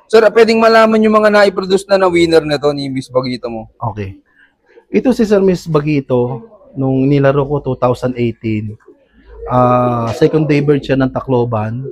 Sir, pwedeng malaman yung mga na-produce na winner na to ni Miss Bagito mo? Okay. Ito si Sir Miss Bagito, nung nilaro ko 2018, second day bird siya ng Tacloban.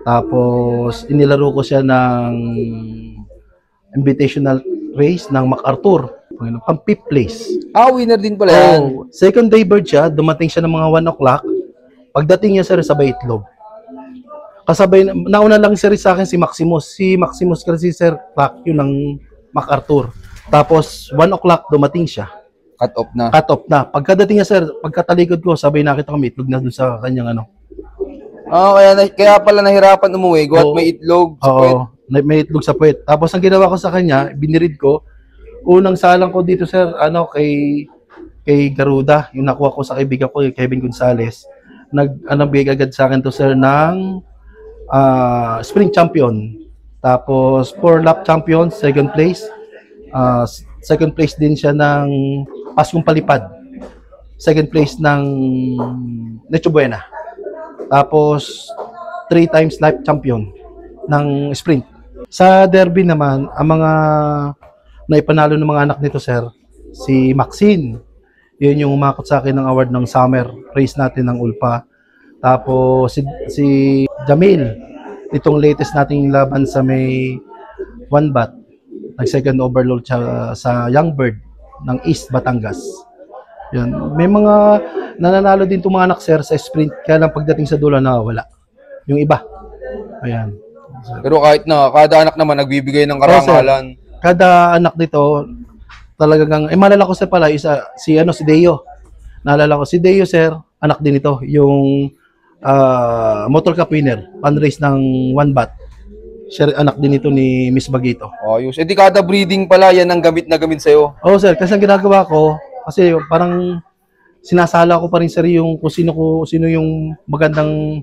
Tapos, inilaro ko siya ng invitational race ng MacArthur. Pang 5th place. Winner din pala yan. Second day bird siya, dumating siya ng mga 1 o'clock. Pagdating niya sir, sabay itlog. Kasabay, nauna lang sir sa akin si Maximus. Si Maximus kasi sir, clock yun ng MacArthur. Tapos, 1 o'clock, dumating siya. Cut off na. Cut off na. Pagkadating niya sir, pagkatalikod ko, sabay nakita ko may itlog na dun sa kanyang ano. Kaya pala nahirapan umuwi. Guwat may itlog sa puwet. May itlog sa puwet. Tapos ang ginawa ko sa kanya, binirid ko. Unang salang ko dito sir, kay Garuda, yung nakuha ko sa kaibigan ko, Kevin Gonzalez. Bigay agad sa akin to sir ng spring champion. Tapos 4 lap champion, second place. Second place din siya ng Paskong Palipad. Second place ng Necho Buena. Tapos 3 times life champion ng sprint. Sa derby naman, ang mga naipanalo ng mga anak nito sir, si Maxine. Yun yung umakot sa akin ng award ng summer race natin ng Ulpa. Tapos si Jamil, itong latest nating laban sa may one bat, nag-second overload sa Young Bird ng East Batangas. Yan. May mga nananalo din itong mga anak sir sa sprint, kaya lang pagdating sa dulo nawawala. Yung iba. Ayan. Pero kahit na, kada anak naman nagbibigay ng karangalan. Kada anak nito, talagang, malala ko sir pala, si Deo. Naalala ko, si Deo sir, anak din ito, yung motor cup winner, pan-race ng one bat. Siya anak din ito ni Miss Bagito. Ayos. Di kada breeding pala, yan ang gamit na gamit sa'yo. Oo sir, kasi ang ginagawa ko, kasi parang sinasala ko pa rin sir yung kung sino yung magandang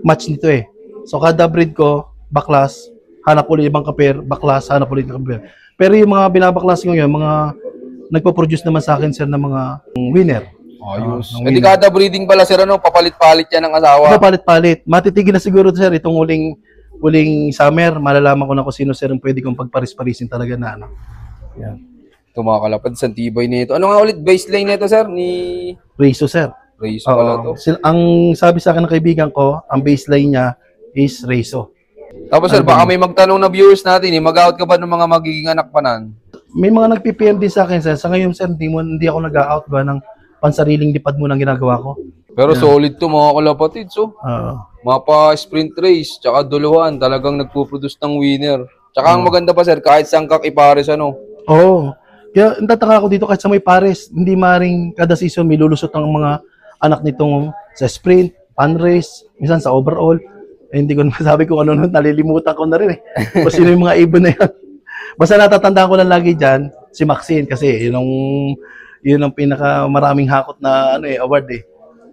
match nito eh. So kada breed ko, baklas, hanap ulit ibang kaper, baklas, hanap ulit ng kaper. Pero yung mga binabaklas ko yun, mga nagpo-produce naman sa akin sir ng mga winner. Ayos. Di kada breeding pala sir, papalit-palit yan ng asawa. Papalit-palit. Matitigil na siguro sir itong huling summer, malalaman ko na kung sino sir ang pwede kong pagparis-parisin talaga na ano. Yan. Tumakalapad sa tibay nito. Ano nga ulit baseline nito sir? Ni Reiso sir. Reiso pala to. Ang sabi sa akin ng kaibigan ko, ang baseline niya is Reiso. Tapos sir, baka may magtanong na viewers natin, mag-out ka ba ng mga magiging anak panan? May mga nag-PPM din sa akin sir. Sa ngayon sir, hindi ako nag-out ba ng pansariling lipad mo ng ginagawa ko. Pero solid to mga kalapatid. So, mapa sprint race, tsaka duluhan, talagang nagpo-produce ng winner. Tsaka ang maganda pa sir, kahit sangkak ipares Oo. Kaya natataka ako dito kahit sa may pares, hindi maring kada season may lulusot ang mga anak nitong sa sprint, pan race, minsan sa overall. Hindi ko masabi kung ano, nalilimutan ko na rin eh. O sino yung mga ibon na yan. Basta natatandaan ko lang lagi dyan, si Maxine kasi yun ang pinaka maraming hakot na award eh.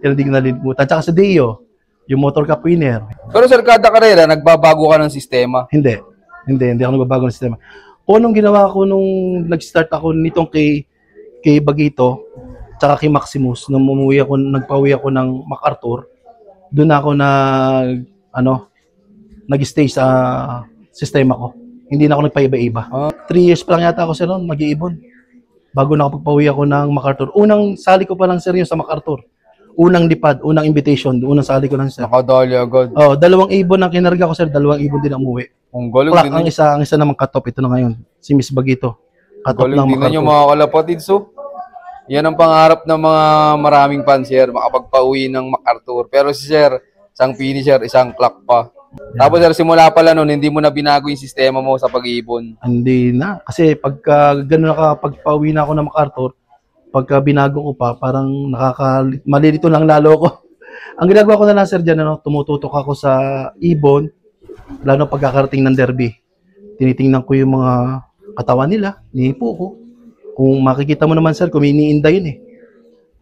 Yan hindi ko nalilimutan. Tsaka sa Deo, yung motor cup winner. Pero sir, kada karera, nagbabago ka ng sistema? Hindi ako nagbabago ng sistema. Kung anong ginawa ko nung nag-start ako nitong kay Bagito, tsaka kay Maximus, nung nagpauwi ako ng MacArthur, doon ako nag-stay sa sistema ko. Hindi na ako nagpaiba-iba. 3 years pa lang yata ako sir noon, mag-iibon. Bago na ako pagpauwi ako ng MacArthur. Unang sali ko pa lang sir yun sa MacArthur. Unang lipad, unang invitation, unang sali ko lang sir. Nakadali agad. 2 ibon ang kinarga ko sir, 2 ibon din ang umuwi. Ang galing Clock, din. ang isa naman cut-off, ito na ngayon. Si Miss Bagito. Cut-off ng MacArthur. Galing din mga kalapatid. So, yan ang pangarap ng mga maraming fans sir, makapagpauwi ng MacArthur. Pero si sir, isang finisher, isang clock pa. Tapos sir, simula pala nun, hindi mo na binago yung sistema mo sa pag-iibon? Hindi na. Kasi pagka gano'n pagpauwi na ako ng MacArthur, pagka binago ko pa, parang malilito lang lalo ko. Ang ginagawa ko na lang sir dyan, tumututok ako sa ibon, lalo pagkakarating ng derby. Tinitingnan ko yung mga katawan nila, nihipo ko. Kung makikita mo naman sir, kung iniinda yun eh.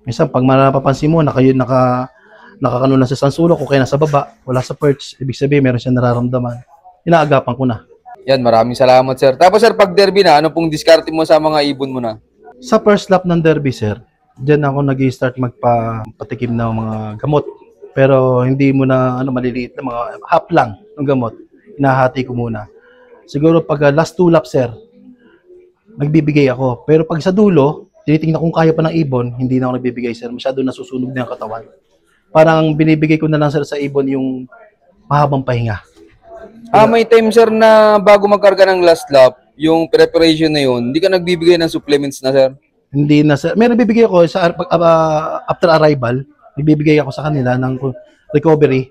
Minsan, pag mapapansin mo, nakakano na sa sansulo, kung kaya nasa baba, wala sa perch, ibig sabihin, meron siyang nararamdaman. Inaagapan ko na. Yan, maraming salamat sir. Tapos sir, pag derby na, ano pong diskarte mo sa mga ibon mo na? Sa first lap ng derby sir, dyan ako nag-start magpatikim ng mga gamot. Pero hindi mo na maliliit na mga half lang ng gamot. Hinahati ko muna. Siguro pag last 2 laps, sir, nagbibigay ako. Pero pag sa dulo, tinitingnan kung kaya pa ng ibon, hindi na ako nagbibigay, sir. Masyado nasusunog na yung katawan. Parang binibigay ko na lang, sir, sa ibon yung mahabang pahinga. May time sir na bago magkarga ng last lap, yung preparation na yun, hindi ka nagbibigay ng supplements na sir? Hindi na, sir. Meron bibigay ako sa after arrival, nagbibigay ako sa kanila ng recovery.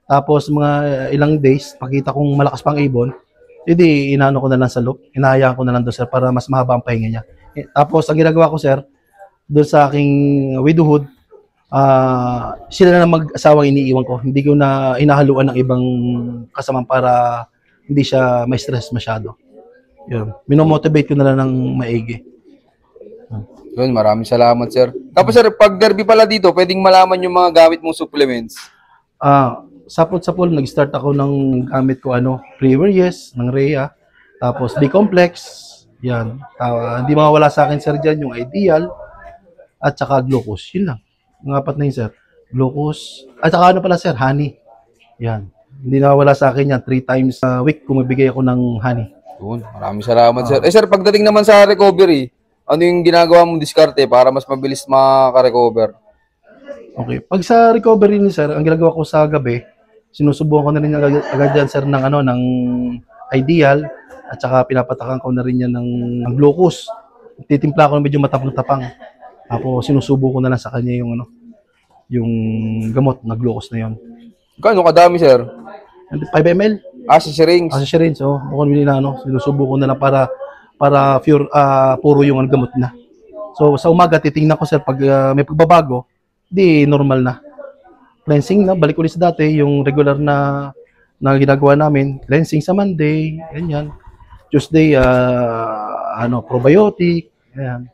Tapos mga ilang days, pakita kong malakas pang ibon, hindi inaano ko na lang sa loop, inahayaan ko na lang doon, sir, para mas mahaba ang pahinga niya. Tapos ang ginagawa ko, sir, doon sa aking widowhood, sila na mag-asawang iniiwan ko. Hindi ko na inahaluan ng ibang kasama para hindi siya may stress masyado. Yun. Minomotivate ko na lang ng maigi. Yun, maraming salamat sir. Tapos sir, pag derby pala dito, pwedeng malaman yung mga gamit mong supplements. Sapol-sapol, nag-start ako ng gamit ko, Pre-Yes, ng Rhea. Tapos B-Complex. Yan. Hindi mawawala sa akin, sir, dyan yung Ideal. At saka Glucose. Yun lang. Yung 4 na yun, sir. Glucose. At saka sir, honey. Yan. Hindi nawawala sa akin yan. 3 times a week kumibigay ako ng honey. Yun, maraming salamat sir. Sir, pagdating naman sa recovery, ano yung ginagawa mong diskarte para mas mabilis maka-recover? Okay. Pag sa recovery ni sir, ang ginagawa ko sa gabi, sinusubukan ko na rin agad dyan, sir, ng Ideal. At saka pinapatakan ko na rin yan ng Glucose. Titimpla ko na medyo matapang-tapang. Tapos sinusubo ko na lang sa kanya yung gamot na Glucose na yon. Gaano kadami sir? 5 ml. Sa syringe. Sa syringe, bukod nila, sinusubo ko na lang para puro yung gamot na. So sa umaga titingnan ko, sir, pag may pagbabago, di normal na. Cleansing na, balik ulit sa dati, yung regular na ginagawa namin. Cleansing sa Monday, ganyan. Tuesday, probiotic, ayan.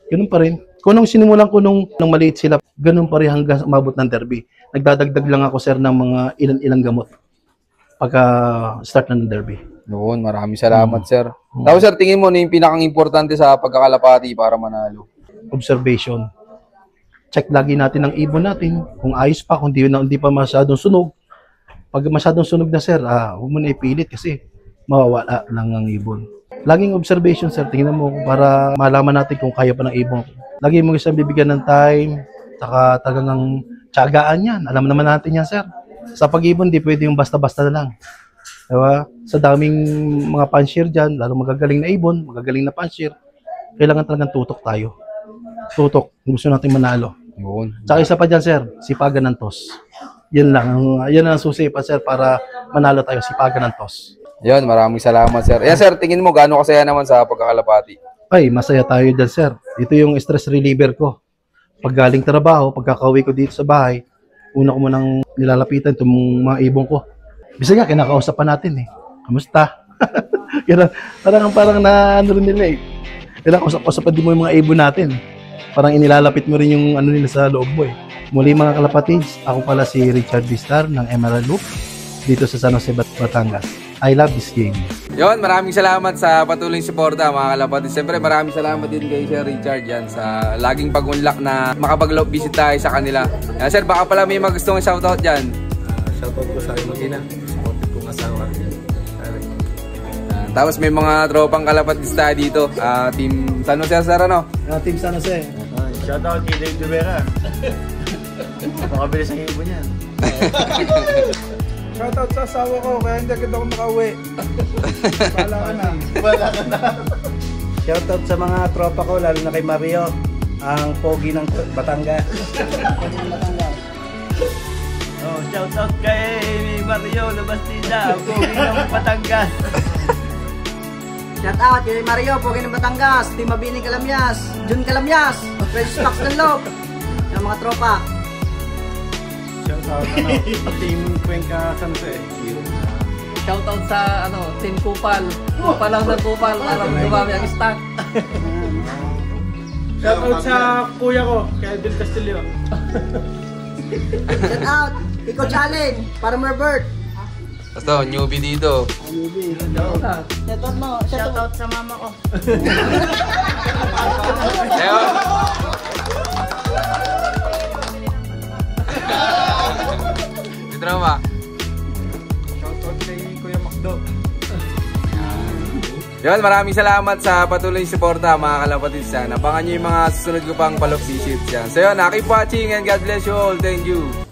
Ganun pa rin. Kung nung sinimulan ko nung maliit sila, ganun pa rin hanggang umabot ng derby. Nagdadagdag lang ako, sir, ng mga ilang gamot pagka start ng derby. Noon, maraming salamat sir. Tapos sir, tingin mo na yung pinakang importante sa pagkakalapati para manalo? Observation. Check lagi natin ang ibon natin. Kung ayos pa, kung hindi pa masyadong sunog. Pag masyadong sunog na, sir, huwag mo na ipilit kasi mawawala lang ang ibon. Laging observation, sir. Tingnan mo para malaman natin kung kaya pa ng ibon. Lagi mo isang bibigyan ng time, saka talagang tiyagaan yan. Alam naman natin yan, sir. Sa pag-ibon, di pwede yung basta-basta na lang. Diba? Sa daming mga pansier dyan, lalo magagaling na ibon, magagaling na pansier, kailangan talagang tutok tayo. Tutok. Gusto natin manalo. Yun. Tsaka isa pa dyan, sir, sipagan ng toss. Yan lang. Yan ang susi pa, sir, para manalo tayo, sipagan ng toss. Yan, maraming salamat sir. Yan sir, tingin mo gaano kasaya naman sa pagkakalapati? Ay, masaya tayo dyan, sir. Ito yung stress reliever ko. Pag galing trabaho, pagkakauwi ko dito sa bahay, una ko munang nilalapitan itong mga ibon ko. Bisa nga, kinakausap pa natin eh. Kamusta? parang na ano rin nila eh. Kinakausap din mo yung mga ibon natin. Parang inilalapit mo rin yung ano nila sa loob mo eh. Muli mga kalapatids, ako pala si Richard Vistar ng Emerald Loop dito sa San Jose, Batangas. I love this game. Yon, maraming salamat sa patuloy suporta mga kalapatids. Siyempre maraming salamat din kay Sir Richard yan sa laging pag-unlock na makapag-visit tayo sa kanila. Sir, baka pala may magustong shoutout dyan. Shoutout ko sa aking mag-ina. Supported kong asawa. Tapos may mga tropang kalapatids tayo dito. Team San Jose, sir, ano? Team San Jose. Shoutout kay Dave Duvera. Makabilis ang ibon yan. Shoutout sa asawa ko, kaya hindi agad ako makauwi. Bahala ka na. Shoutout sa mga tropa ko, lalo na kay Mario, ang pogi ng Batangas. Shoutout kay Mario Labastida, ang pogi ng Batangas. Shoutout kay Mario, pogi ng Batangas, Team Mabining Kalamyas, Jun Kalamyas, Fresh Stocks ng Loob, ng mga tropa. Shoutout Team Cuenca San Jose. Shoutout sa Team Kupal. Kupal lang ng Kupal para dumami ang stock. Shoutout sa kuya ko, kay Alvin Castillo. Shoutout, Iko Challenge, para Merbert. Basta, newbie dito. Shoutout mo, shoutout sa mama ko. Ayun. Dito naman ba? Shoutout kay Kuya Macdo. Yun, maraming salamat sa patuloy yung suporta mga kalapatids yan. Abangan nyo yung mga susunod ko pang palok visits yan. So yun, keep watching and God bless you all. Thank you.